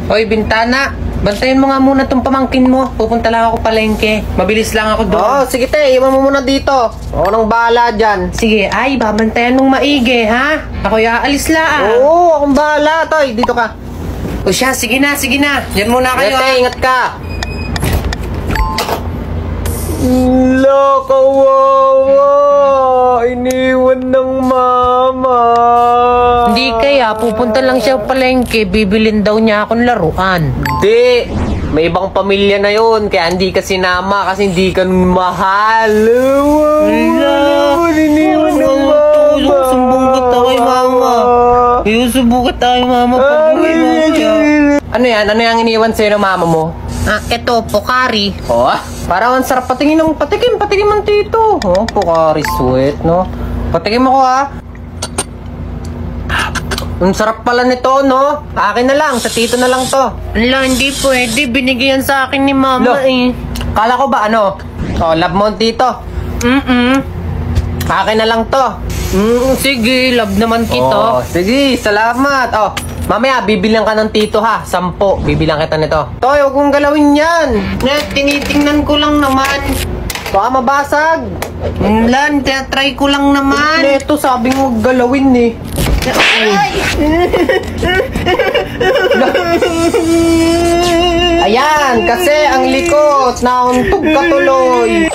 Hoy, Bintana. Bantayan mo nga muna tong pamangkin mo. Pupunta lang ako palengke. Mabilis lang ako doon. Oo, sige te, iwan mo muna dito. Ako nang bahala dyan. Sige, ay, babantayan mong maigi, ha? Ako'y aalis lang. Oo, akong bahala. Toy, dito ka. O siya, sige na, sige na. Diyan muna kayo, Te, ha? ingat ka. Kawawa. Iniwan ng mama. Hindi kaya, pupunta lang siya palengke. Bibilin daw niya akong laruan. Hindi. May ibang pamilya na yun. Kaya hindi ka sinama kasi hindi ka mahal. Iniwan ng mama. Sumbong kita kay mama. Sumbong kita kay mama. Ano yan? Ano yung iniwan sa'yo ng mama mo? Ah, eto, pokari. Oh, parang ang sarap patingin ng patikim man tito. Oh, Pocari Sweat, no? Patikim ako, ha? Ang sarap pala nito, no? Akin na lang, sa tito na lang to. Ala, hindi pwede. Binigyan sa akin ni mama, eh. Kala ko ba, ano? Oh, love mo tito. Akin na lang to. Sige, love naman Oh, kita. sige, salamat. Oh, mamaya, bibilang ka ng tito, ha? 10, bibilang kita nito. Toy, huwag mong galawin yan. Tinitingnan ko lang naman. Baka mabasag. Lan, try ko lang naman. Ito, sabi mo huwag galawin, eh. Ayan, kasi ang likot, nauntog ka tuloy.